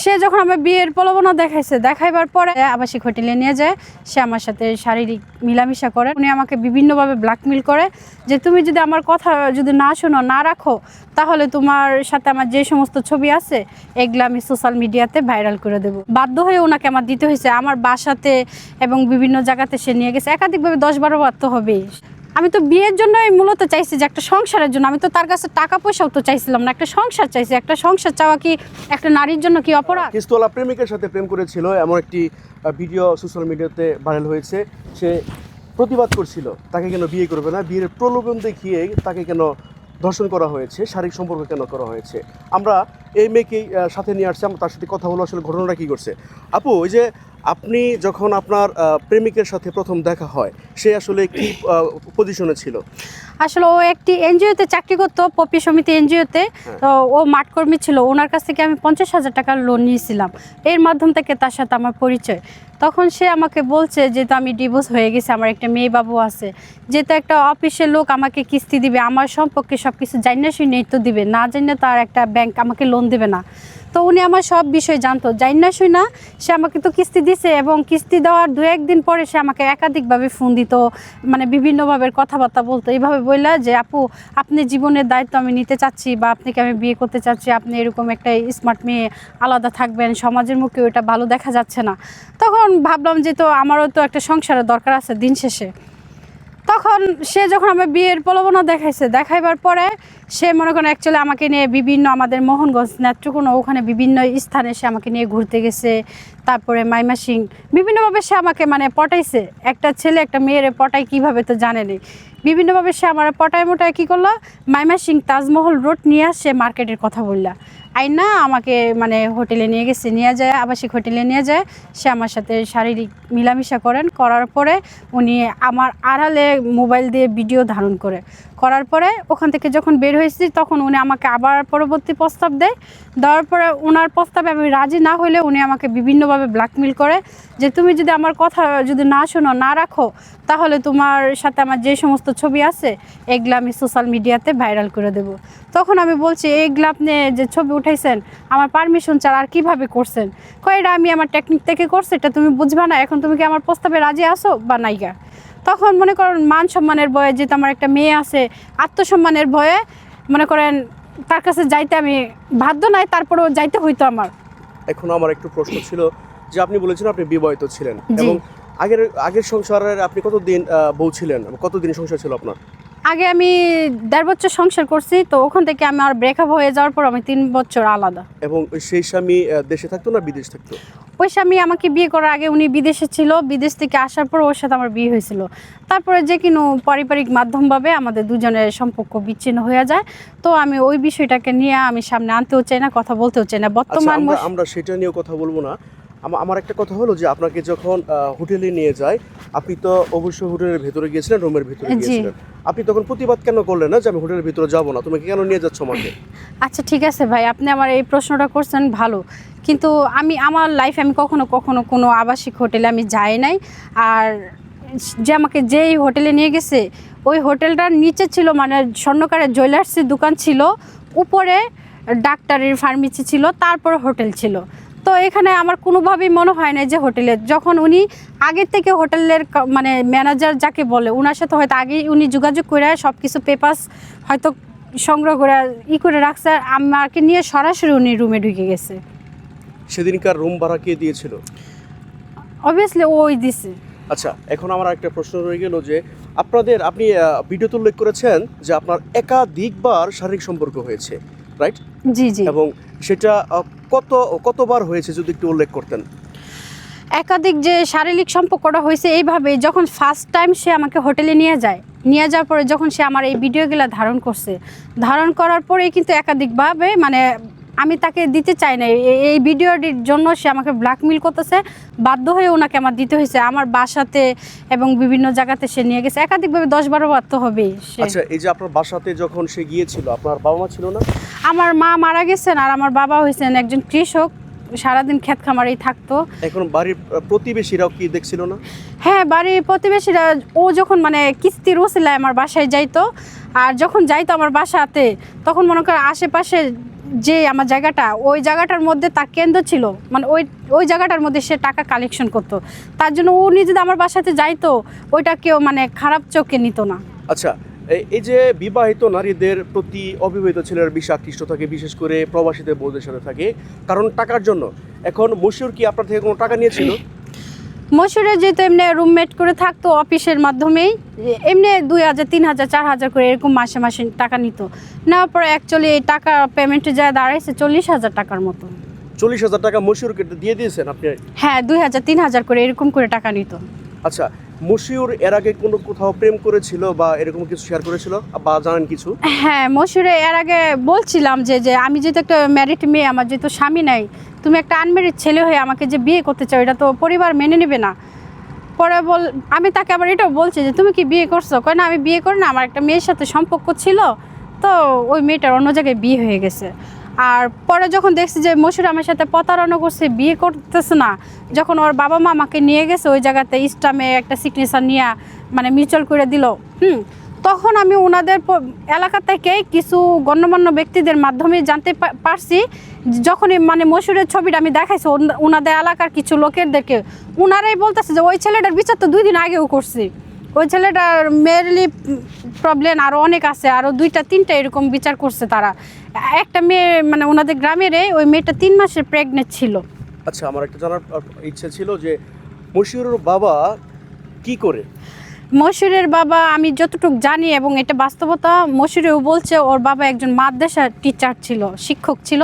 সে যখন আমার বিয়ের প্রলোভনা দেখাইবার পরে আবাসিক হোটেলে নিয়ে যায়। সে আমার সাথে শারীরিক মিলামিশা করে। উনি আমাকে বিভিন্নভাবে ব্ল্যাকমেল করে যে তুমি যদি আমার কথা যদি না শোনো না রাখো তাহলে তোমার সাথে আমার যে সমস্ত ছবি আছে এগুলো আমি সোশ্যাল মিডিয়াতে ভাইরাল করে দেবো। বাধ্য হয়ে ওনাকে আমার দিতে হয়েছে। আমার বাসাতে এবং বিভিন্ন জায়গাতে সে নিয়ে গেছে, একাধিকভাবে 10-12 বার তো হবেই। আমি তো বিয়ের জন্যই মূলত চাইছি যে একটা সংসারের জন্য। আমি তো তার কাছে টাকা পয়সাও তো চাইছিলাম না, একটা সংসার চাইছি। একটা সংসার চাওয়া কি একটা নারীর জন্য কি অপরাধ? কিস্তুওয়ালা প্রেমিকের সাথে প্রেম করেছিল এমন একটি ভিডিও সোশ্যাল মিডিয়াতে ভাইরাল হয়েছে। সে প্রতিবাদ করছিল তাকে কেন বিয়ে করবে না, বিয়ের প্রলোভন দেখিয়ে তাকে কেন ধর্ষণ করা হয়েছে, শারীরিক সম্পর্ক কেন করা হয়েছে। আমরা এই মেয়েকেই সাথে নিয়ে আসছি, আমরা তার সাথে কথা বলো আসলে ঘটনাটা কী করছে। আপু, ওই যে আপনি যখন আপনার প্রেমিকের সাথে প্রথম দেখা হয় সে আসলে কি পজিশনে ছিল? আসলে ও একটি এনজিওতে চাকরি করতো, পপি সমিতি এনজিওতে। তো ও মাঠকর্মী ছিল। ওনার কাছ থেকে আমি 50,000 টাকার লোন নিয়েছিলাম। এর মাধ্যম থেকে তার সাথে আমার পরিচয়। তখন সে আমাকে বলছে যেহেতু আমি ডিভোর্স হয়ে গেছি, আমার একটা মেয়ে বাবু আছে, যেহেতু একটা অফিসের লোক আমাকে কিস্তি দিবে, আমার সম্পর্কে সব কিছু জানিনা শুনেই তো দিবে, না জানিনা তার একটা ব্যাংক আমাকে লোন দেবে না। তো উনি আমার সব বিষয় জানতো, জানিনা শুনা সে আমাকে তো কিস্তি দিছে এবং কিস্তি দেওয়ার 2-1 দিন পরে সে আমাকে একাধিকভাবে ফোন দিত, মানে বিভিন্নভাবে কথাবার্তা বলতো। এইভাবে বললা যে আপু আপনি জীবনের দায়িত্ব আমি নিতে চাচ্ছি বা আপনাকে আমি বিয়ে করতে চাচ্ছি, আপনি এরকম একটা স্মার্ট মেয়ে আলাদা থাকবেন, সমাজের মুখে ওটা ভালো দেখা যাচ্ছে না। তখন ভাবলাম যে তো আমারও তো একটা সংসারের দরকার আছে দিন শেষে। তখন সে যখন আমার বিয়ের প্রলোভনা দেখাইবার পরে সে মনে করেন অ্যাকচুয়ালি আমাকে নিয়ে বিভিন্ন আমাদের মোহনগঞ্জ নেত্রকোনা ওখানে বিভিন্ন স্থানে সে আমাকে নিয়ে ঘুরতে গেছে। তারপরে মাইমাসিং বিভিন্নভাবে সে আমাকে মানে পটাইছে। একটা ছেলে একটা মেয়েরে পটাই কীভাবে তো জানেনি। বিভিন্নভাবে সে আমার পটায় মোটায় কী করলো, মাইমাসিং তাজমহল রোড নিয়ে আসছে মার্কেটের কথা বললা আইনা আমাকে মানে হোটেলে নিয়ে গেছে, নিয়ে যায় আবাসিক হোটেলে নিয়ে যায়। সে আমার সাথে শারীরিক মিলামিশা করার পরে উনি আমার আড়ালে মোবাইল দিয়ে ভিডিও ধারণ করার পরে ওখান থেকে যখন বের হয়েছি তখন উনি আমাকে আবার পরবর্তী প্রস্তাব দেওয়ার পরে ওনার প্রস্তাবে আমি রাজি না হলে উনি আমাকে বিভিন্নভাবে ব্ল্যাকমেল করে যে তুমি যদি আমার কথা যদি না শোনো না রাখো তাহলে তোমার সাথে আমার যে সমস্ত ছবি আছে এগুলো আমি সোশ্যাল মিডিয়াতে ভাইরাল করে দেব। তখন আমি বলছি এইগুলো আপনি যে ছবি উঠাইছেন আমার পারমিশন ছাড়া আর কীভাবে করছেন? এটা আমি আমার টেকনিক থেকে করছি, এটা তুমি বুঝবা না, এখন তুমি কি আমার প্রস্তাবে রাজি আসো বা নাইগা? তখন মনে করেন মান সম্মানের ভয়ে, যেহেতু আমার একটা মেয়ে আছে, আত্মসম্মানের ভয়ে মনে করেন তার কাছে যাইতে আমি বাধ্য নাই, তারপরেও যাইতে হইতো আমার। এখন আমার একটু প্রশ্ন ছিল যে আপনি বলেছেন আপনি বিবাহিত ছিলেন এবং আগের সংসারের আপনি কতদিন বউ ছিলেন, কতদিন সংসার ছিল আপনার? আগে আমি 1.5 বছর সংসার করছি, তো ওখান থেকে আমার ব্রেকআপ হয়ে যাওয়ার পর আমি 3 বছর আলাদা। এবং সেই স্বামী দেশে থাকতো না বিদেশ থাকতো? ওই স্বামী আমাকে বিয়ে করার আগে উনি বিদেশে ছিল, বিদেশ থেকে আসার পর ওর সাথে আমার বিয়ে হয়েছিল। তারপরে যে কিনো পারিবারিক মাধ্যমভাবে আমাদের দুজনের সম্পর্ক বিচ্ছিন্ন হয়ে যায়। তো আমি ওই বিষয়টাকে নিয়ে আমি সামনে আনতেও চাই না, কথা বলতেও চাই না। বর্তমান আমরা সেটা নিয়েও কথা বলবো না। আমার একটা কথা হলো যে আপনাকে যখন হোটেলে নিয়ে যায় আপনি তো অবশ্যই হোটেলের ভেতরে গিয়েছিলেন, রুমের ভেতরে গিয়েছিলেন, আপনি তখন প্রতিবাদ কেন করলেন না যে আমি হোটেলের ভিতরে যাবো না, তুমি কেন নিয়ে যাচ্ছ আমাকে? আচ্ছা ঠিক আছে ভাই, আপনি আমার এই প্রশ্নটা করছেন ভালো, কিন্তু আমি আমার লাইফে আমি কখনো কোনো আবাসিক হোটেলে আমি যাই নাই। আর যে আমাকে যেই হোটেলে নিয়ে গেছে ওই হোটেলটার নিচে ছিল মানে স্বর্ণকারের জুয়েলার্সের দোকান ছিল, উপরে ডাক্তারের ফার্মেসি ছিল, তারপর হোটেল ছিল। তো এখানে আমার কোনোভাবেই মনে হয় না যে হোটেলে, যখন উনি আগের থেকে হোটেলের মানে ম্যানেজার যাকে বলে ওনার সাথে হয়তো আগেই উনি যোগাযোগ করে সব কিছু পেপারস হয়তো সংগ্রহ করে করে রাখছে, আমাকে নিয়ে সরাসরি উনি রুমে ঢুকে গেছে। সেদিনকার রুম ভাড়া কে দিয়েছিল? অবভিয়াসলি ওই দিছে। আচ্ছা, এখন আমার একটা প্রশ্ন রয়ে গেল যে আপনি ভিডিওতে উল্লেখ করেছেন যে আপনার একাধিকবার শারীরিক সম্পর্ক হয়েছে, রাইট? জি জি। এবং সেটা কতবার হয়েছে যদি একটু উল্লেখ করতেন। একাধিক যে শারীরিক সম্পর্কটা হয়েছে এইভাবে, যখন ফার্স্ট টাইম সে আমাকে হোটেলে নিয়ে যাওয়ার পরে যখন সে আমার এই ভিডিওগুলো ধারণ করার পরে কিন্তু একাধিকভাবে মানে আমি তাকে দিতে চাই না, এই ভিডিওটির জন্য সে আমাকে ব্ল্যাকমেল করতেছে। বাধ্য হয়ে ওনাকে আমার দিতে হয়েছে। আমার বাসাতে এবং বিভিন্ন জায়গাতে সে নিয়ে গেছে, একাধিকভাবে 10-12 বার তো হবেই। আচ্ছা, এই যে আপনার বাসাতে যখন সে গিয়েছিল আপনার বাবা মা ছিল না? আমার মা মারা গেছেন আর আমার বাবা হয়েছেন একজন কৃষক, সারাদিন ক্ষেত খামারেই থাকতো। এখন বাড়ির প্রতিবেশীরাও কি দেখছিল না? হ্যাঁ, বাড়ির প্রতিবেশীরা ও যখন মানে কিস্তির ওসিলায় আমার বাসায় যাইতো, আর যখন যাইতো আমার বাসাতে তখন মনে করেন আশেপাশে যে আমার জায়গাটা, ওই জায়গাটার মধ্যে তার কেন্দ্র ছিল, মানে ওই জায়গাটার মধ্যে সে টাকা কালেকশন করতো। তার জন্য উনি যদি আমার বাসাতে যাইতো, ওইটা কেউ মানে খারাপ চোখে নিত না। আচ্ছা, এই যে বিবাহিত নারীদের প্রতি অবিবাহিত ছেলেরা বেশি আকৃষ্ট থাকে, বিশেষ করে প্রবাসীদের বউদের সাথে থাকে, কারণ টাকার জন্য। এখন মশিউর কি আপনার থেকে কোনো টাকা নিয়েছিল? মশুরে যেহেতু এমনি রুমমেট করে থাকতো অফিসের মাধ্যমেই, এমনি 2,000, 3,000, 4,000 করে এরকম মাসে মাসে টাকা নিত। নেওয়ার পরে অ্যাকচুয়ালি এই টাকা পেমেন্টে যায় দাঁড়াইছে 40,000 টাকার মতো। 40,000 টাকা মশিউরকে দিয়ে দিয়েছেন আপনি? হ্যাঁ, 2,000, 3,000 করে এরকম করে টাকা নিত। আচ্ছা, মশিউর এর আগে কোথাও প্রেম করেছিল বা এরকম কিছু শেয়ার করেছিল বা জানেন কিছু? হ্যাঁ, মশুরে এর আগে বলছিলাম যে আমি যেহেতু একটা ম্যারিড মেয়ে, আমার যেহেতু স্বামী নাই, তুমি একটা আনম্যারিড ছেলে হয়ে আমাকে যে বিয়ে করতে চাও, এটা তো পরিবার মেনে নেবে না। পরে আমি তাকে আবার এটাও বলছি যে তুমি কি বিয়ে করছো? কয় না, আমি বিয়ে করি না, আমার একটা মেয়ের সাথে সম্পর্ক ছিল, তো ওই মেয়েটার অন্য জায়গায় বিয়ে হয়ে গেছে। আর পরে যখন দেখছি যে মশুর আমার সাথে প্রতারণা করছে, বিয়ে করতেছে না, যখন ওর বাবা মা আমাকে নিয়ে গেছে ওই জায়গাতে ইস্টামে একটা সিগনেচার নিয়ে মানে মিউচুয়াল করে দিল, তখন আমি ওনাদের এলাকা থেকে কিছু গণ্যমান্য ব্যক্তিদের মাধ্যমে জানতে পারছি। যখনই মানে মশুরের ছবিটা আমি দেখাইছি ওনাদের এলাকার কিছু লোকেরদেরকে, ওনারাই বলতেছে যে ওই ছেলেটার বিচার তো 2 দিন আগেও করছি, ওই ছেলেটার মেয়েরলি প্রবলেম আরও অনেক আছে, আরও 2টা 3টা এরকম বিচার করছে তারা। একটা মেয়ে মানে ওনাদের গ্রামেরে ওই মেয়েটা 3 মাসের প্রেগনেন্ট ছিল। আচ্ছা, আমার একটা জানার ইচ্ছে ছিল যে মশিউরের বাবা কি করে? মশুরের বাবা, আমি যতটুকু জানি এবং এটা বাস্তবতা, মশুরেও বলছে ওর বাবা একজন মাদ্রাসা টিচার ছিল, শিক্ষক ছিল,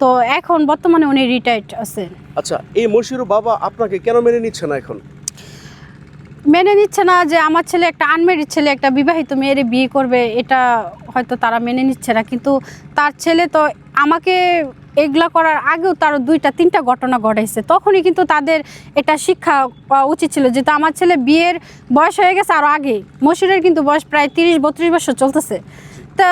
তো এখন বর্তমানে উনি রিটায়ার্ড আছে। আচ্ছা, এই মশিউরের বাবা আপনাকে কেন মেনে নিচ্ছে না এখন? মেনে নিচ্ছে না যে আমার ছেলে একটা আনমেরিড ছেলে একটা বিবাহিত মেয়েরে বিয়ে করবে, এটা হয়তো তারা মেনে নিচ্ছে না। কিন্তু তার ছেলে তো আমাকে এগুলা করার আগেও তারও 2টা 3টা ঘটনা ঘটাইছে, তখনই কিন্তু তাদের এটা শিক্ষা উচিত ছিল। যেহেতু আমার ছেলে বিয়ের বয়স হয়ে গেছে আরও আগে, মশুরের কিন্তু বয়স প্রায় 30-32 বছর চলতেছে, তা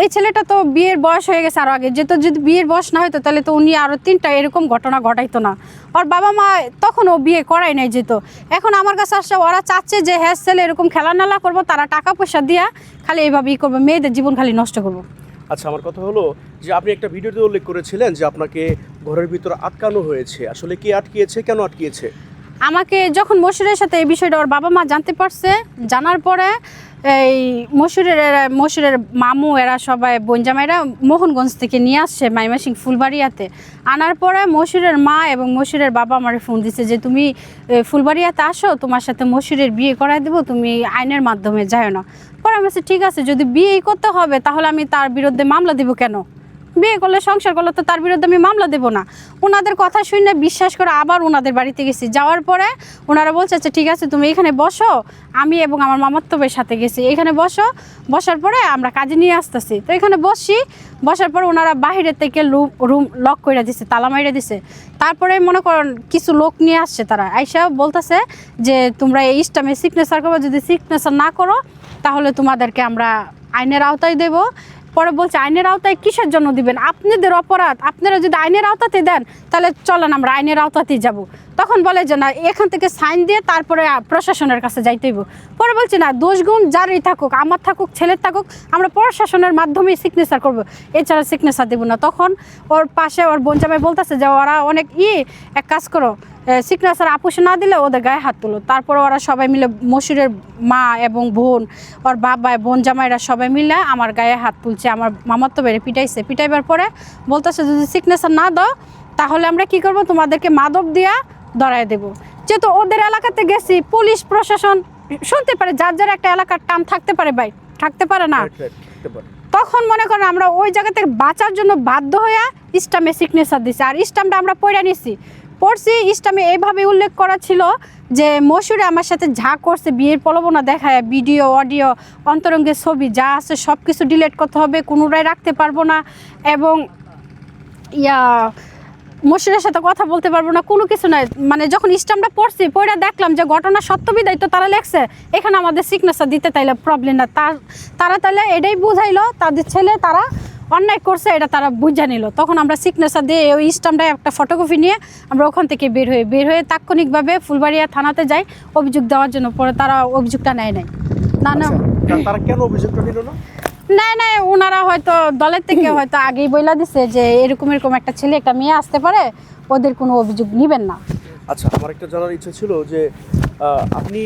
এই ছেলেটা তো বিয়ের বয়স হয়ে গেছে আরও আগে, যেহেতু যদি বিয়ের বয়স না হতো তাহলে তো উনি আরও 3টা এরকম ঘটনা ঘটাইতো না। ওর বাবা মা তখন ও বিয়ে করাই নাই যেত। এখন আমার কাছে আসছে, ওরা চাচ্ছে যে হ্যাঁ ছেলে এরকম খেলানালা করবো, তারা টাকা পয়সা দিয়া খালি এইভাবেই করবো, মেয়েদের জীবন খালি নষ্ট করবো। আচ্ছা, আমার কথা হলো যে আপনি একটা ভিডিওতে উল্লেখ করেছিলেন যে আপনাকে ঘরের ভিতর আটকানো হয়েছে, আসলে কে আটকিয়েছে, কেন আটকিয়েছে? আমাকে যখন মশুরের সাথে এই বিষয়টা ওর বাবা মা জানতে পারছে, জানার পরে এই মশুরের মামু এরা সবাই বোনজামাইরা মোহনগঞ্জ থেকে নিয়ে আসছে মাইমাসিং ফুলবাড়িয়াতে। আনার পরে মশুরের মা এবং মশুরের বাবা আমারে ফোন দিছে যে তুমি ফুলবাড়িয়াতে আসো, তোমার সাথে মশুরের বিয়ে করাই দেবো, তুমি আইনের মাধ্যমে যাও না। পরে আমি বলছি ঠিক আছে, যদি বিয়েই করতে হবে তাহলে আমি তার বিরুদ্ধে মামলা দিব কেন? বিয়ে করলে সংসার করলে তো তার বিরুদ্ধে আমি মামলা দেবো না। ওনাদের কথা শুনে বিশ্বাস করে আবার ওনাদের বাড়িতে গেছি, যাওয়ার পরে ওনারা বলছে আচ্ছা ঠিক আছে তুমি এখানে বসো, আমি এবং আমার মামাতো ভাইয়ের সাথে গেছি, এখানে বসো, বসার পরে আমরা কাজে নিয়ে আসতেছি। তো এখানে বসার পর ওনারা বাহিরের থেকে রুম লক করে দিছে, তালা মাইরে দিছে। তারপরে মনে করেন কিছু লোক নিয়ে আসছে, তারা আইসা বলতেছে যে তোমরা এই ইস্টামে সিগনেচার করবে, যদি সিগনেচার না করো তাহলে তোমাদেরকে আমরা আইনের আওতায় দেবো। পরে বলছে আইনের আওতায় কিসের জন্য দিবেন, আপনাদের অপরাধ, আপনারা যদি আইনের আওতাতে দেন তাহলে চলেন আমরা আইনের আওতাতেই যাব। তখন বলে যে না, এখান থেকে সাইন দিয়ে তারপরে প্রশাসনের কাছে যাইতে হইব। পরে বলছে না, দোষ গুণ যারই থাকুক, আমার থাকুক ছেলের থাকুক, আমরা প্রশাসনের মাধ্যমেই সিগনেচার করবো, এছাড়া সিগনেচার দেবো না। তখন ওর পাশে ওর বোনজামাই বলতেছে যে ওরা অনেক এক কাজ করো, সিগনেচার আপুস না দিলে ওদের গায়ে হাত তুলো। তারপর ওরা সবাই মিলে মশুরের মা এবং বোন, ওর বাবা বোন জামাইরা সবাই মিলে আমার গায়ে হাত তুলছে, আমার মামাতো বেড়ে পিটাইছে। পিটাইবার পরে বলতেছে যদি সিগনেচার না দাও তাহলে আমরা কি করব, তোমাদেরকে মাদক দিয়া ধরায় দেব। যেহেতু ওদের এলাকাতে গেছি, পুলিশ প্রশাসন শুনতে পারে, যার যার একটা এলাকার টান থাকতে পারে, ভাই থাকতে পারে না। তখন মনে করেন আমরা ওই জায়গা থেকে বাঁচার জন্য বাধ্য হয়ে ইস্টামে সিগনেচার দিছি, আর ইস্টামটা আমরা পড়ে নিছি। পড়ছি ইস্টামে এইভাবে উল্লেখ করা ছিল যে মশুরে আমার সাথে যা করছে, বিয়ের প্রলোভনা দেখায়, ভিডিও অডিও অন্তরঙ্গের ছবি যা আছে সব কিছু ডিলিট করতে হবে, কোনোটাই রাখতে পারবো না, এবং মশুরের সাথে কথা বলতে পারবো না, কোনো কিছু নাই। মানে যখন ইস্টামটা পড়ছি, পড়ে দেখলাম যে ঘটনা সত্যবিদায় তো তারা লেখছে, এখানে আমাদের সিগনেচার দিতে তাইলে প্রবলেম না। তারা তাহলে এটাই বুঝাইলো তাদের ছেলে তারা অন্যায় করছে, এটা তারা বুঝা নিল। তখন আমরা সিগনেচার দিয়ে ওই স্টাম্পটায় একটা ফটোকপি নিয়ে আমরা ওখান থেকে বের হয়ে তাৎক্ষণিকভাবে ফুলবাড়িয়া থানাতে যাই অভিযোগ দেওয়ার জন্য। পরে তারা অভিযোগটা নেয় নাই। না তারা কেন অভিযোগটা নিল না? না না, ওনারা হয়তো দলের থেকে হয়তো আগেই বইলা দিছে যে এরকম এরকম একটা ছেলে একটা মেয়ে আসতে পারে, ওদের কোনো অভিযোগ নেবেন না। আচ্ছা, আমার একটা জানার ইচ্ছে ছিল যে আপনি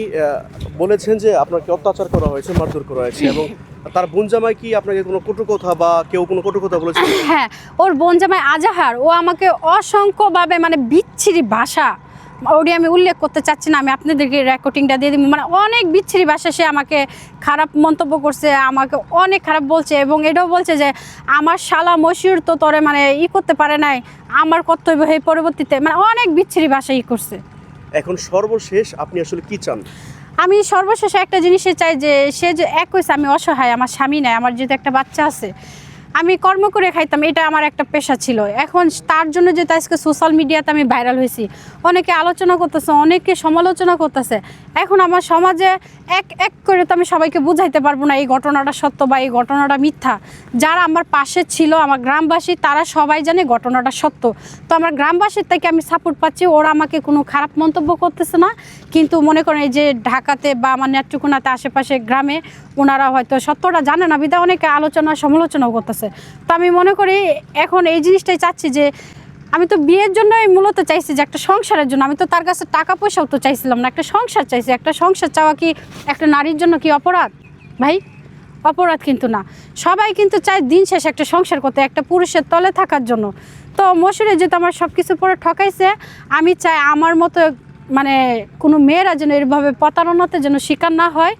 বলেছেন যে আপনাকে অত্যাচার করা হয়েছে, মারধর করা হয়েছে, এবং তার বোন জামাই কি আপনাকে কোনো কটু কথা বা কেউ কোনো কটু কথা বলেছে? হ্যাঁ, ওর বোন জামাই আজাহার ও আমাকে অসংখ্যভাবে মানে বিচ্ছিরি ভাষা, ওটি আমি উল্লেখ করতে চাচ্ছি না, আমি আপনাদেরকে রেকর্ডিংটা দিয়ে দিব, মানে অনেক বিচ্ছিরি ভাষা সে আমাকে খারাপ মন্তব্য করছে, আমাকে অনেক খারাপ বলছে, এবং এটাও বলছে যে আমার শালা মশিউর তো তোরে মানে করতে পারে নাই, আমার কর্তব্য হয়ে পরবর্তীতে মানে অনেক বিচ্ছিরি ভাষা করছে। এখন সর্বশেষ আপনি আসলে কি চান? আমি সর্বশেষে একটা জিনিসই চাই যে সে যে এক হয়েছে, আমি অসহায়, আমার স্বামী নাই, আমার যেহেতু একটা বাচ্চা আছে, আমি কর্ম করে খাইতাম, এটা আমার একটা পেশা ছিল। এখন তার জন্য যেহেতু আজকে সোশ্যাল মিডিয়াতে আমি ভাইরাল হয়েছি, অনেকে আলোচনা করতেছে, অনেকে সমালোচনা করতেছে, এখন আমার সমাজে এক এক করে তো আমি সবাইকে বুঝাইতে পারবো না এই ঘটনাটা সত্য বা এই ঘটনাটা মিথ্যা। যারা আমার পাশে ছিল, আমার গ্রামবাসী, তারা সবাই জানে ঘটনাটা সত্য। তো আমার গ্রামবাসীর থেকে আমি সাপোর্ট পাচ্ছি, ওরা আমাকে কোনো খারাপ মন্তব্য করতেছে না। কিন্তু মনে করেন এই যে ঢাকাতে বা আমার নেত্রকোনাতে আশেপাশে গ্রামে ওনারা হয়তো সত্যটা জানে না, বিধায় অনেকে আলোচনা সমালোচনাও করতেছে। তো আমি মনে করি এখন এই জিনিসটাই চাচ্ছি যে আমি তো বিয়ের জন্যই মূলত চাইছি, যে একটা সংসারের জন্য। আমি তো তার কাছে টাকা পয়সাও তো চাইছিলাম না, একটা সংসার চাইছি। একটা সংসার চাওয়া কি একটা নারীর জন্য কি অপরাধ ভাই? অপরাধ কিন্তু না। সবাই কিন্তু চায় দিন শেষে একটা সংসার করতে, একটা পুরুষের তলে থাকার জন্য। তো মশুরে যেহেতু আমার সব কিছু পরে ঠকাইছে, আমি চাই আমার মতো মানে কোনো মেয়েরা যেন এরভাবে প্রতারণাতে যেন শিকার না হয়।